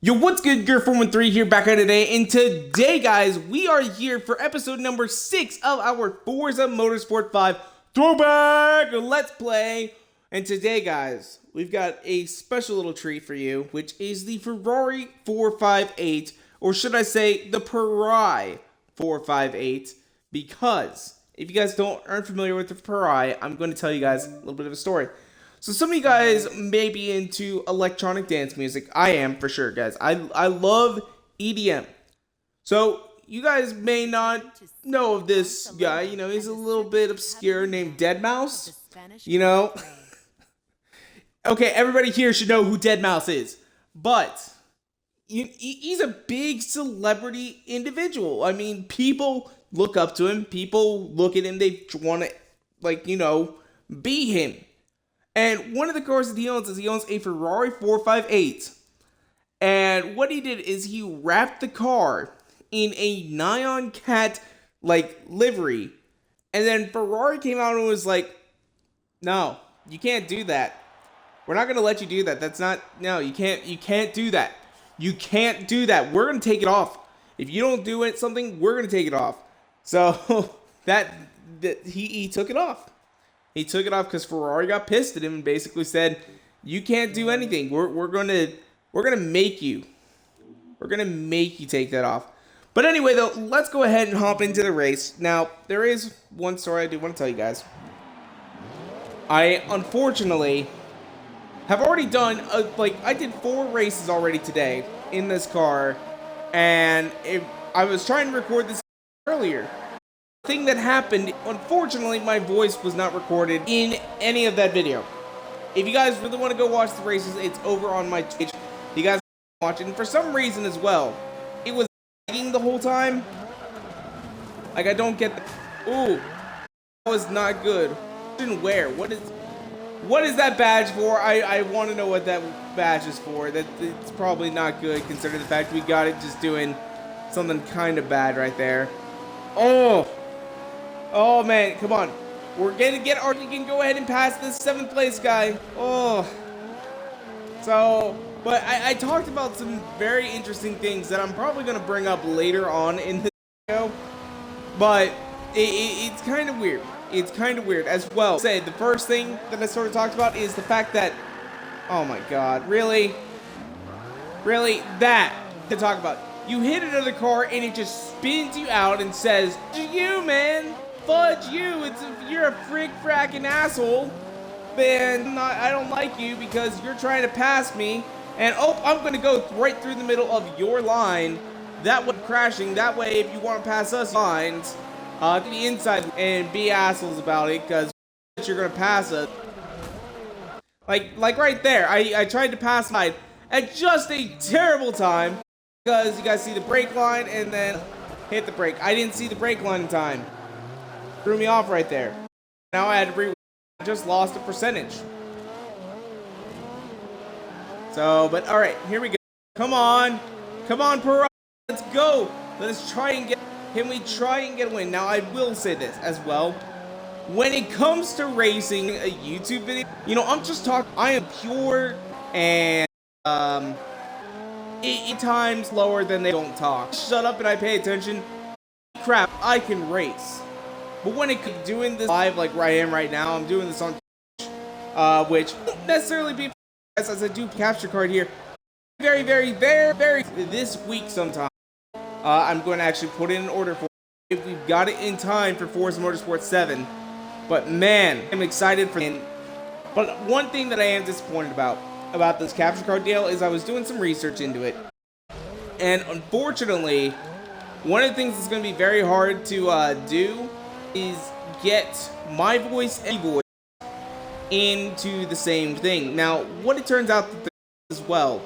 Yo, what's good? Gear 413 here back at today, and today, guys, we are here for episode number 6 of our Forza Motorsport 5 Throwback Let's Play. And today, guys, we've got a special little treat for you, which is the Ferrari 458, or should I say, the Ferrari 458, because if you guys aren't familiar with the Ferrari, I'm going to tell you guys a little bit of a story. So some of you guys may be into electronic dance music. I am, for sure, guys. I love EDM. So you guys may not know of this guy. You know, he's a little bit obscure, named Deadmau5. You know? Okay, everybody here should know who Deadmau5 is. But he's a big celebrity individual. I mean, people look up to him. People look at him. They want to, like, you know, be him. And one of the cars that he owns a Ferrari 458. And what he did is he wrapped the car in a Nyan Cat, like, livery. And then Ferrari came out and was like, no, you can't do that. We're not going to let you do that. That's not, no, you can't do that. You can't do that. We're going to take it off. If you don't do something, we're going to take it off. So, he took it off. He took it off because Ferrari got pissed at him and basically said, "You can't do anything. We're gonna make you. We're gonna make you take that off." But anyway, though, let's go ahead and hop into the race. Now, there is one story I do want to tell you guys. I unfortunately have already done I did 4 races already today in this car, and I was trying to record this earlier. Thing that happened, unfortunately, my voice was not recorded in any of that video. If you guys really want to go watch the races, it's over on my Twitch. You guys can watch it, and for some reason as well, it was lagging the whole time. Like, I don't get the... Ooh, that was not good. Didn't wear. What is that badge for? I want to know what that badge is for. It's probably not good, considering the fact we got it just doing something kind of bad right there. Oh, man, come on. We're going to get we can go ahead and pass this 7th place guy. Oh. So, but I talked about some very interesting things that I'm probably going to bring up later on in this video. But it's kind of weird. It's kind of weird as well. Say, the first thing that I sort of talked about is the fact that, oh my God, really? Really? That to talk about. You hit another car and it just spins you out and says, "You, man. Fudge you, you're a fracking asshole, then I don't like you because you're trying to pass me, and oh, I'm gonna go right through the middle of your line, that way crashing, that way if you want to pass us lines, to the inside and be assholes about it, because you're gonna pass us." Like right there, I tried to pass mine at just a terrible time, because you guys see the brake line and then hit the brake. I didn't see the brake line in time. Threw me off right there. Now I had to just lost a percentage. So, but all right, here we go. Come on, Ferrari, let's go. Let's try and get. Can we try and get a win? Now I will say this as well. When it comes to racing a YouTube video, you know, I'm just talking. I am pure and 8 times lower than they don't talk. Shut up and I pay attention. Crap, I can race. But when it comes doing this live like where I am right now, I'm doing this on which won't necessarily be as I do capture card here. Very this week sometime. I'm going to actually put in an order for if we've got it in time for Forza Motorsport 7. But man, I'm excited for it. But one thing that I am disappointed about this capture card deal is I was doing some research into it. And unfortunately, one of the things that's going to be very hard to do is get my voice and voice into the same thing. Now, what it turns out that as well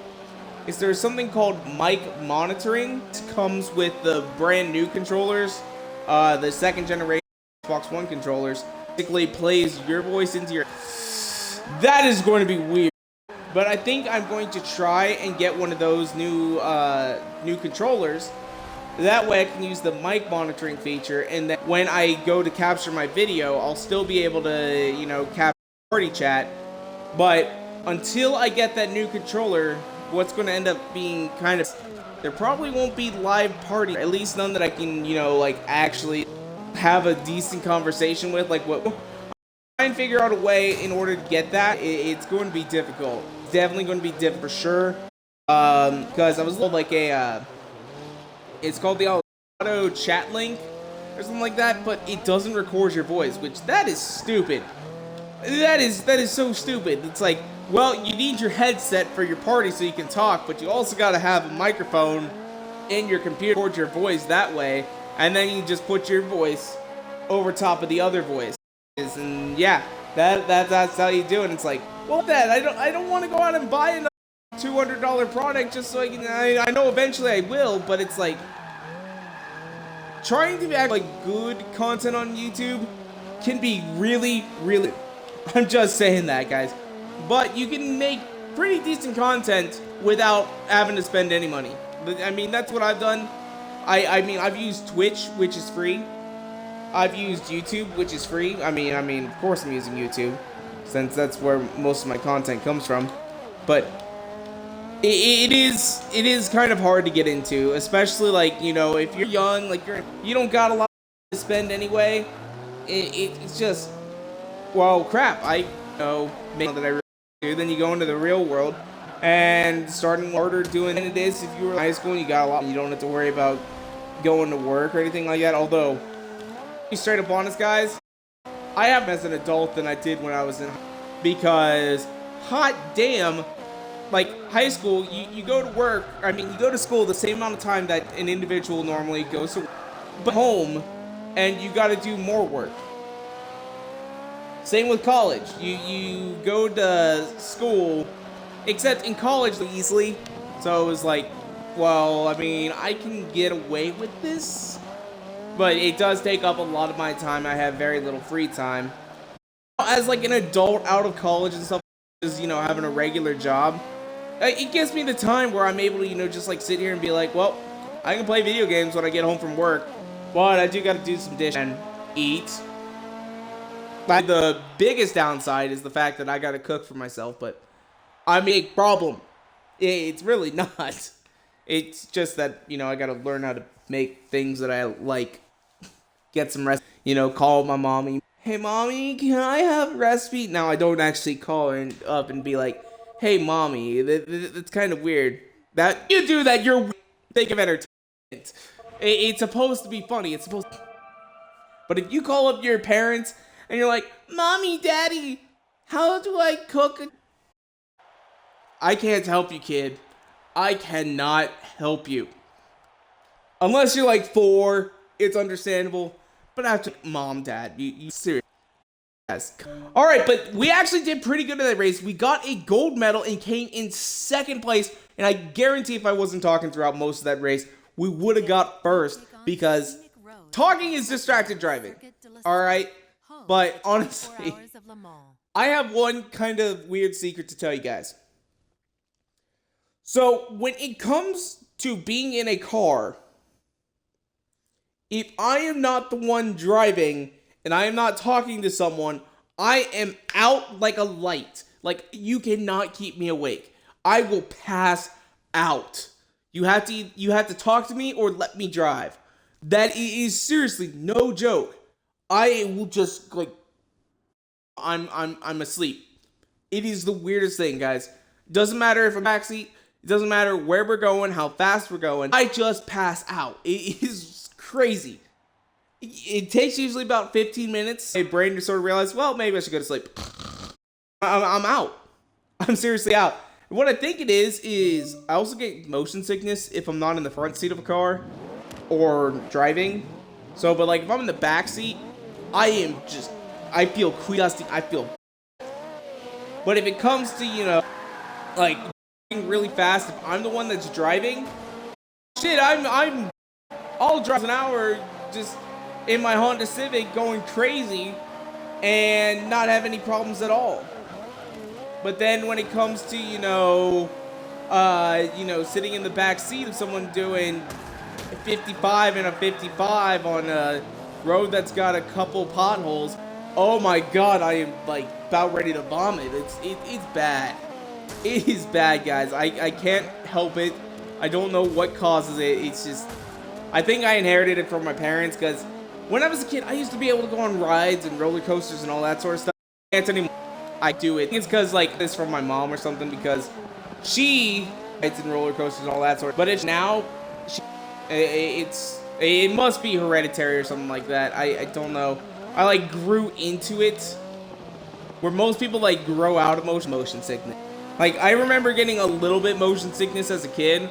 is there's something called mic monitoring. It comes with the brand new controllers, the 2nd generation Xbox One controllers. Basically plays your voice into your... That is going to be weird. But I think I'm going to try and get one of those new controllers. That way I can use the mic monitoring feature, and then when I go to capture my video, I'll still be able to, you know, capture party chat. But until I get that new controller, what's going to end up being kind of, there probably won't be live party, at least none that I can, you know, like actually have a decent conversation with. Like, what, try and figure out a way in order to get that. It's going to be difficult. It's definitely going to be difficult for sure. Because I was like it's called the auto chat link or something like that, but it doesn't record your voice, which that is stupid. That is so stupid. It's like, well, you need your headset for your party so you can talk, but you also got to have a microphone in your computer to record your voice that way, and then you just put your voice over top of the other voice. And yeah, that's how you do it. And it's like, well, I don't want to go out and buy another $200 product just so I can. I know eventually I will, but it's like trying to act like good content on YouTube can be really. I'm just saying that, guys. But you can make pretty decent content without having to spend any money. I mean, that's what I've done. I mean, I've used Twitch, which is free. I've used YouTube, which is free. I mean, of course I'm using YouTube, since that's where most of my content comes from. But it is kind of hard to get into, especially like, you know, if you're young, like you don't got a lot to spend anyway. It's just, well, crap. I know that I really do. Then you go into the real world and starting harder doing than it is if you were in high school and you got a lot. You don't have to worry about going to work or anything like that. Although, straight up honest, guys, I have as an adult than I did when I was in, because hot damn, like high school, you go to work, I mean, you go to school the same amount of time that an individual normally goes to work, but home, and you got to do more work. Same with college. You go to school, except in college easily, so it was like, well, I mean, I can get away with this, but it does take up a lot of my time. I have very little free time. As like an adult out of college and stuff, you know, having a regular job, it gives me the time where I'm able to, you know, just like sit here and be like, well, I can play video games when I get home from work, but I do got to do some dishes and eat. Like, the biggest downside is the fact that I got to cook for myself, but I mean, problem. It's really not. It's just that, you know, I got to learn how to make things that I like. Get some recipe, you know, call my mommy. Hey, mommy, can I have a recipe? Now, I don't actually call her up and be like, hey, mommy, that's kind of weird. That you do that, you're think of entertainment. It's supposed to be funny. It's supposed to... But if you call up your parents and you're like, mommy, daddy, how do I cook? I can't help you, kid. I cannot help you. Unless you're like 4, it's understandable. But after mom, dad, you serious. Yes. Alright, but we actually did pretty good in that race. We got a gold medal and came in 2nd place. And I guarantee if I wasn't talking throughout most of that race, we would have got 1st. Because talking is distracted driving. Alright? But honestly, I have one kind of weird secret to tell you guys. So, when it comes to being in a car, if I am not the one driving and I am not talking to someone, I am out like a light. Like, you cannot keep me awake. I will pass out. You have to talk to me or let me drive. That is seriously no joke. I will just like I'm asleep. It is the weirdest thing, guys. Doesn't matter if I'm backseat. It doesn't matter where we're going, how fast we're going. I just pass out. It is crazy. It takes usually about 15 minutes. My brain to sort of realize, well, maybe I should go to sleep. I'm out. I'm seriously out. What I think it is I also get motion sickness if I'm not in the front seat of a car or driving. So, but like if I'm in the back seat, I feel queasy. I feel. But if it comes to, you know, like really fast, if I'm the one that's driving, shit, I'll drive an hour just in my Honda Civic going crazy and not have any problems at all. But then when it comes to, you know, sitting in the back seat of someone doing 55 and a 55 on a road that's got a couple potholes, oh my god, I am like about ready to vomit. It's bad. It is bad, guys. I can't help it. I don't know what causes it. It's just, I think I inherited it from my parents, because when I was a kid, I used to be able to go on rides and roller coasters and all that sort of stuff. I can't anymore. I do it. It's because, like, this from my mom or something, because she rides and roller coasters and all that sort of. But it's now, it must be hereditary or something like that. I don't know. I, like, grew into it, where most people, like, grow out of motion sickness. Like, I remember getting a little bit motion sickness as a kid,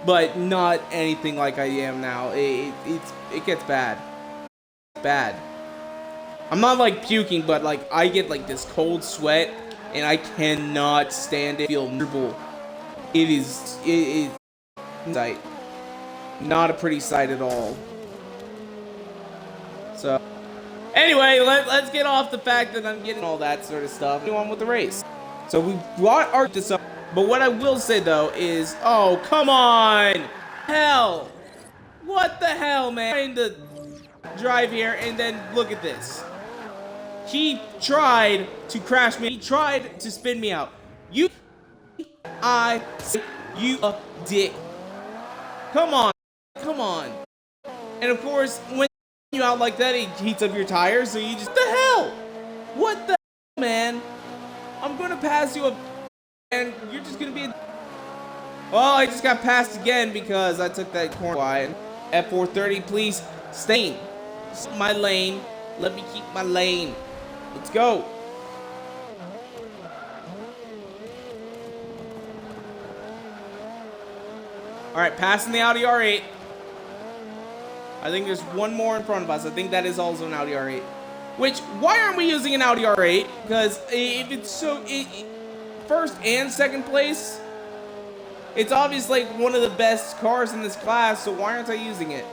but not anything like I am now. It gets bad. Bad. I'm not like puking, but like I get like this cold sweat, and I cannot stand it. I feel miserable. It is sight. Not a pretty sight at all. So anyway, let's get off the fact that I'm getting all that sort of stuff. Go on with the race. So we brought our this up, but what I will say though is, oh come on, hell, what the hell, man? I'm trying to drive here, and then look at this. He tried to crash me. He tried to spin me out. You a dick. Come on. Come on. And of course, when you out like that, it heats up your tires, so you just, what the hell? What the hell, man? I'm gonna pass you up, and you're just gonna be a... Well, I just got passed again because I took that corner wide. F430, please stay in my lane. Let me keep my lane. Let's go. Alright, passing the Audi R8. I think there's one more in front of us. I think that is also an Audi R8. Which, why aren't we using an Audi R8? Because if it's so... first and second place, it's obviously like one of the best cars in this class, so why aren't I using it?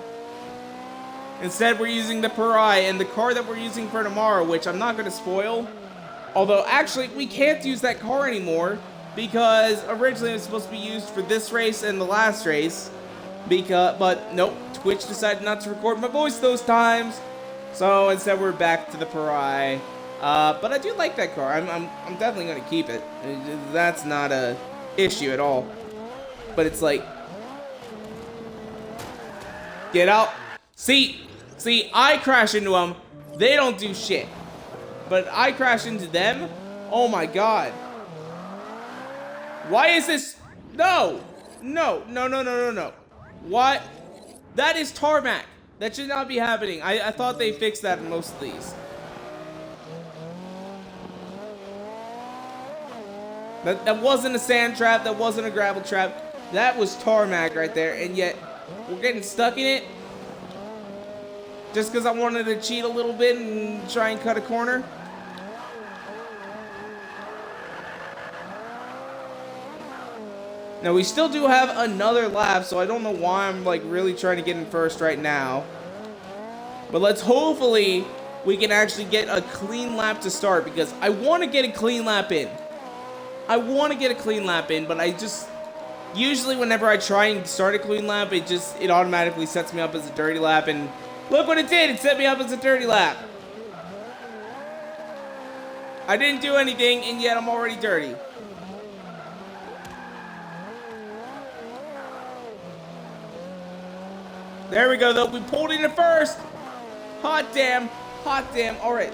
Instead, we're using the Pari and the car that we're using for tomorrow, which I'm not going to spoil. Although, actually, we can't use that car anymore, because originally it was supposed to be used for this race and the last race. But nope, Twitch decided not to record my voice those times. So instead, we're back to the Pari. But I do like that car. I'm definitely going to keep it. That's not a issue at all. But it's like, get out. See, I crash into them. They don't do shit. But I crash into them. Oh my god. Why is this? No. What? That is tarmac. That should not be happening. I thought they fixed that in most of these. That wasn't a sand trap. That wasn't a gravel trap. That was tarmac right there. And yet, we're getting stuck in it. Just because I wanted to cheat a little bit and try and cut a corner. Now, we still do have another lap, so I don't know why I'm, like, really trying to get in first right now. But let's hopefully we can actually get a clean lap to start, because I want to get a clean lap in. But I just... Usually, whenever I try and start a clean lap, it automatically sets me up as a dirty lap, and... Look what it did! It set me up as a dirty lap. I didn't do anything, and yet I'm already dirty. There we go, though. We pulled into first. Hot damn. Alright.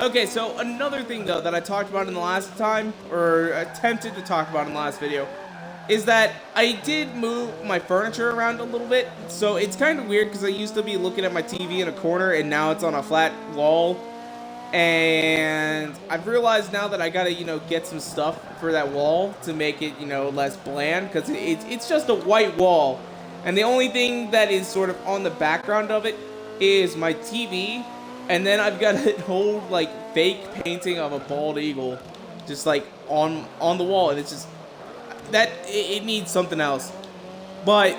Okay, so another thing, though, that I talked about in the last time, or attempted to talk about in the last video, is that I did move my furniture around a little bit. So it's kind of weird because I used to be looking at my TV in a corner, and now it's on a flat wall. And I've realized now that I gotta, get some stuff for that wall to make it, less bland, because it's just a white wall. And the only thing that is sort of on the background of it is my TV. And then I've got an old, like, fake painting of a bald eagle just, like, on the wall. And it's just... it needs something else. But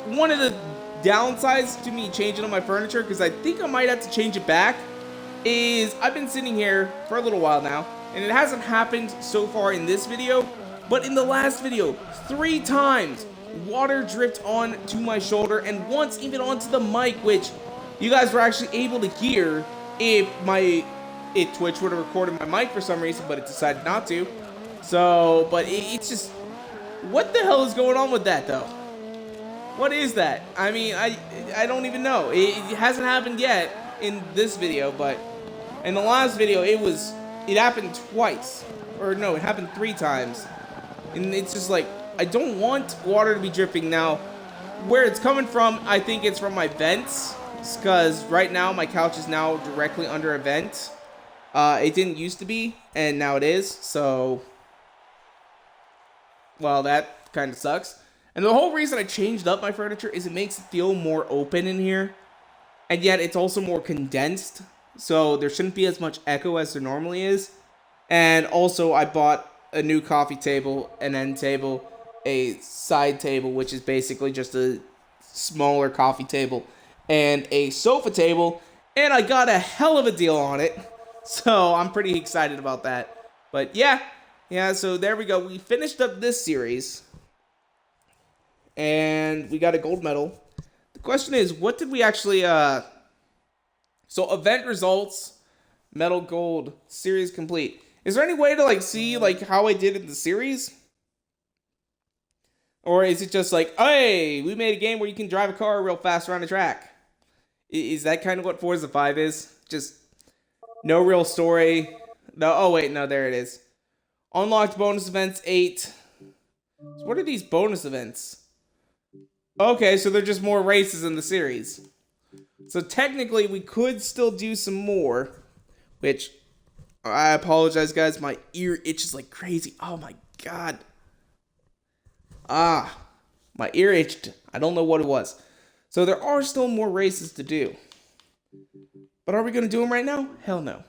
one of the downsides to me changing on my furniture, because I think I might have to change it back, is I've been sitting here for a little while now, and it hasn't happened so far in this video, but in the last video, 3 times water dripped onto my shoulder, and once even onto the mic, which you guys were actually able to hear if Twitch would have recorded my mic for some reason, but it decided not to. So, but it's just, what the hell is going on with that though? What is that? I mean, I don't even know. It hasn't happened yet in this video, but in the last video, it happened twice. Or no, it happened 3 times. And it's just like, I don't want water to be dripping now. Where it's coming from, I think it's from my vents. Because right now, my couch is now directly under a vent. It didn't used to be, and now it is. So, well, that kind of sucks. And the whole reason I changed up my furniture is it makes it feel more open in here. And yet it's also more condensed. So there shouldn't be as much echo as there normally is. And also I bought a new coffee table, an end table, a side table, which is basically just a smaller coffee table, and a sofa table. And I got a hell of a deal on it. So I'm pretty excited about that. But yeah, so there we go. We finished up this series. And we got a gold medal. The question is, what did we actually, so event results, medal gold, series complete. Is there any way to, like, see, like, how I did in the series? Or is it just like, hey, we made a game where you can drive a car real fast around the track? Is that kind of what Forza 5 is? Just no real story. No, oh, wait, no, there it is. Unlocked bonus events, 8. So what are these bonus events? Okay, so they're just more races in the series. So technically, we could still do some more, which I apologize, guys. My ear itches like crazy. Oh my god. My ear itched. I don't know what it was. So there are still more races to do. But are we going to do them right now? Hell no.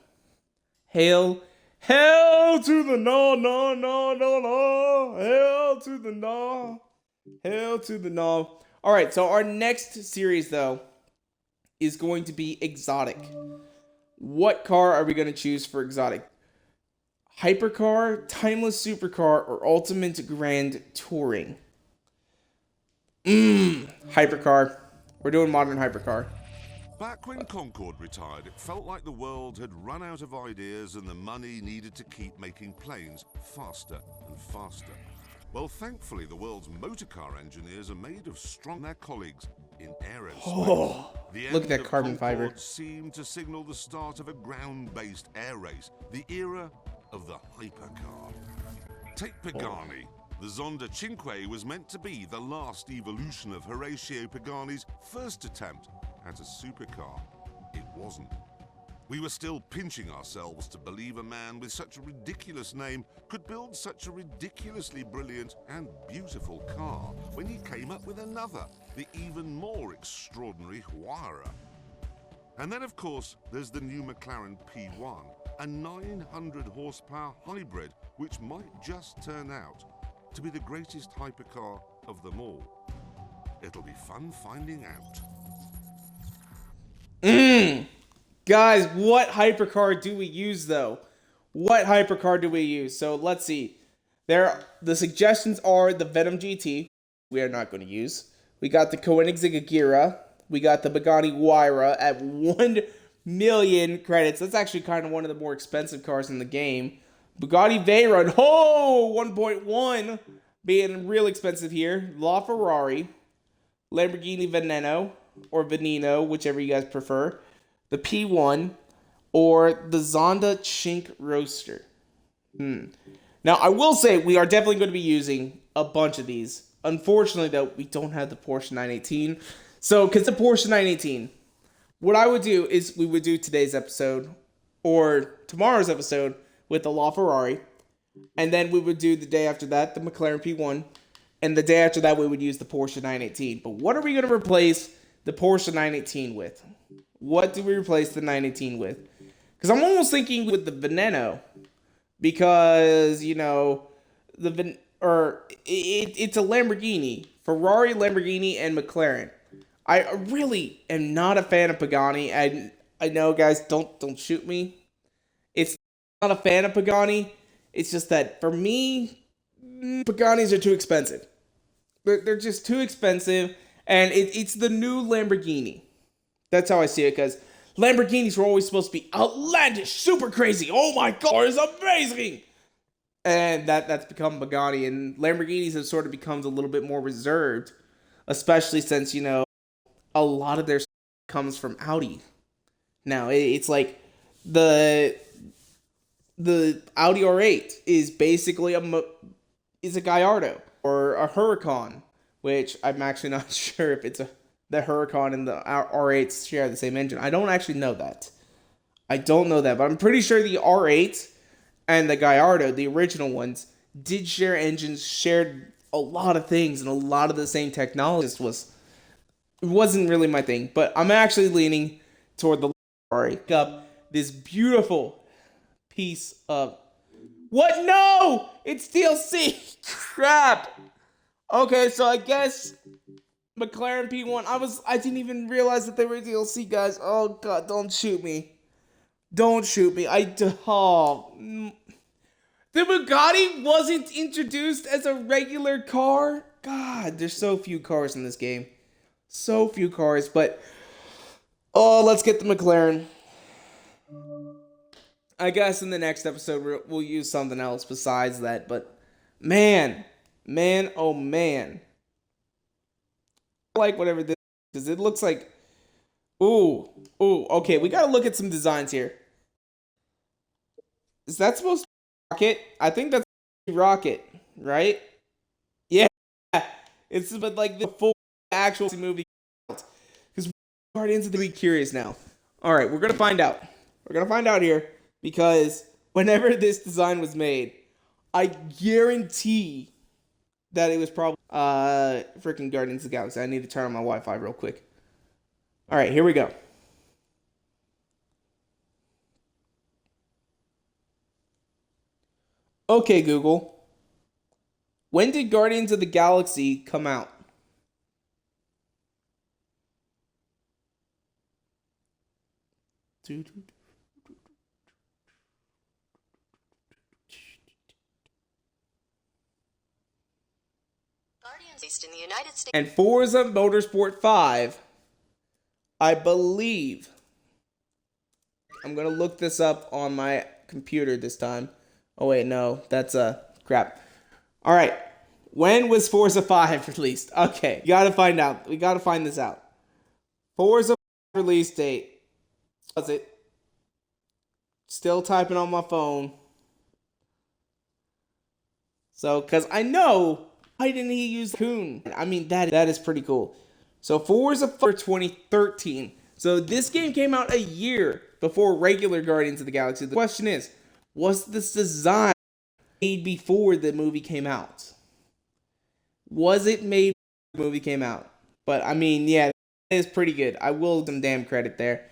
Hell to the no. Hell to the no. Hell to the no. Alright, so our next series, though, is going to be exotic. What car are we going to choose for exotic? Hypercar, Timeless Supercar, or Ultimate Grand Touring? Hypercar. We're doing modern hypercar. Back when Concorde retired, it felt like the world had run out of ideas and the money needed to keep making planes faster and faster. Well, thankfully, the world's motorcar engineers are made of strong their colleagues in aerospace. Oh, look at that carbon fiber. Seemed to signal the start of a ground-based air race, the era of the hypercar. Take Pagani. The Zonda Cinque was meant to be the last evolution of Horacio Pagani's first attempt at a supercar. It wasn't. We were still pinching ourselves to believe a man with such a ridiculous name could build such a ridiculously brilliant and beautiful car when he came up with another, the even more extraordinary Huayra. And then, of course, there's the new McLaren P1, a 900 horsepower hybrid which might just turn out to be the greatest hypercar of them all. It'll be fun finding out. Guys, what hypercar do we use, though? What hypercar do we use? So, let's see. The suggestions are the Venom GT, we are not going to use. We got the Koenigsegg Agera. We got the Pagani Huayra at 1 million credits. That's actually kind of one of the more expensive cars in the game. Bugatti Veyron, 1.1, being real expensive here. LaFerrari, Lamborghini Veneno, or Veneno, whichever you guys prefer. The P1, or the Zonda Chink Roadster. Now, I will say we are definitely going to be using a bunch of these. Unfortunately, though, we don't have the Porsche 918. So, because the Porsche 918, what I would do is we would do today's episode, or tomorrow's episode, with the LaFerrari. And then we would do the day after that, the McLaren P1. And the day after that, we would use the Porsche 918. But what are we going to replace the Porsche 918 with? What do we replace the 918 with? Because I'm almost thinking with the Veneno. Because, you know, it's a Lamborghini. Ferrari, Lamborghini, and McLaren. I really am not a fan of Pagani. I know, guys, don't shoot me. It's not a fan of Pagani. It's just that, for me, Paganis are too expensive. They're just too expensive. And it's the new Lamborghini. That's how I see it, because Lamborghinis were always supposed to be outlandish, super crazy. Oh my god, it's amazing! and that's become Bugatti, and Lamborghinis have sort of becomes a little bit more reserved, especially since a lot of their stuff comes from Audi. Now it's like the the Audi R8 is basically is a Gallardo or a Huracan, which I'm actually not sure if it's the Huracan and the R8 share the same engine. I don't actually know that. I don't know that, but I'm pretty sure the R8 and the Gallardo, the original ones, did share engines, shared a lot of things, and a lot of the same technology. It wasn't really my thing, but I'm actually leaning toward the R8. Up this beautiful piece of what? No, it's DLC. Crap. Okay, so I guess McLaren P1. I didn't even realize that they were DLC, guys. Oh god, don't shoot me. Don't shoot me. The Bugatti wasn't introduced as a regular car. God, there's so few cars in this game. So few cars, but let's get the McLaren. I guess in the next episode we'll use something else besides that, but man, oh man. I like whatever this is, because it looks like ooh, okay, we gotta look at some designs here. Is that supposed to be rocket? I think that's rocket, right? Yeah, it's but like the full actual movie. Because Guardians of the Week curious now. All right, we're gonna find out. We're gonna find out here because whenever this design was made, I guarantee that it was probably freaking Guardians of the Galaxy. I need to turn on my Wi-Fi real quick. All right, here we go. Okay, Google. When did Guardians of the Galaxy come out? Based in the United States. And Forza Motorsport 5, I believe. I'm going to look this up on my computer this time. Oh, wait, no. That's crap. All right. When was Forza 5 released? Okay. You got to find out. We got to find this out. Forza release date. Was it? Still typing on my phone. So, because I know, why didn't he use Coon? I mean, that is pretty cool. So, Forza for 2013. So, this game came out a year before regular Guardians of the Galaxy. The question is, was this design made before the movie came out? Was it made before the movie came out? But, I mean, yeah, that is pretty good. I will give them damn credit there.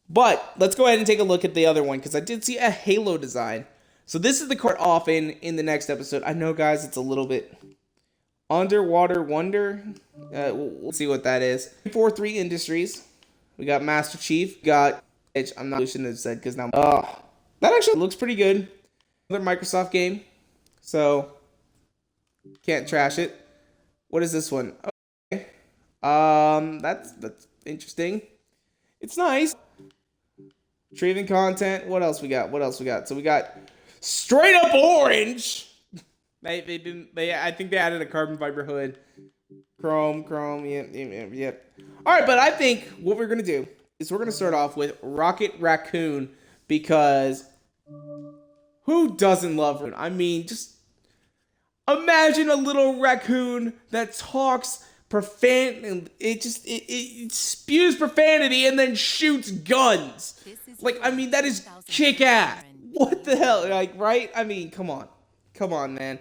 But, let's go ahead and take a look at the other one, because I did see a Halo design. So, this is the card off in the next episode. I know, guys, it's a little bit Underwater Wonder. We'll see what that is. 4-3 Industries. We got Master Chief. Got I'm not shouldn't have said because now that actually looks pretty good. Another Microsoft game. So can't trash it. What is this one? Okay. That's interesting. It's nice. Retrieving content. What else we got? So we got Straight Up Orange. They didn't. I think they added a carbon fiber hood. Chrome. Yep. All right, but I think what we're gonna do is we're gonna start off with Rocket Raccoon, because who doesn't love her? I mean, just imagine a little raccoon that talks and it spews profanity and then shoots guns. Like, I mean, that is kick ass. What the hell? Like, right? I mean, come on, man.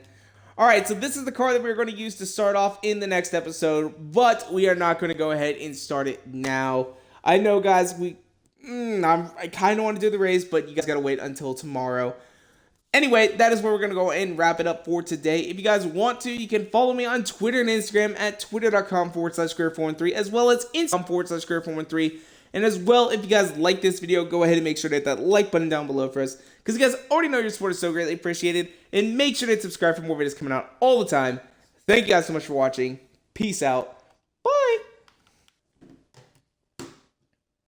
All right, so this is the car that we're going to use to start off in the next episode, but we are not going to go ahead and start it now. I know, guys, I kind of want to do the race, but you guys got to wait until tomorrow. Anyway, that is where we're going to go and wrap it up for today. If you guys want to, you can follow me on Twitter and Instagram at twitter.com/square413, as well as Instagram.com/square413. And as well, if you guys like this video, go ahead and make sure to hit that like button down below for us, because you guys already know your support is so greatly appreciated. And make sure to subscribe for more videos coming out all the time. Thank you guys so much for watching. Peace out.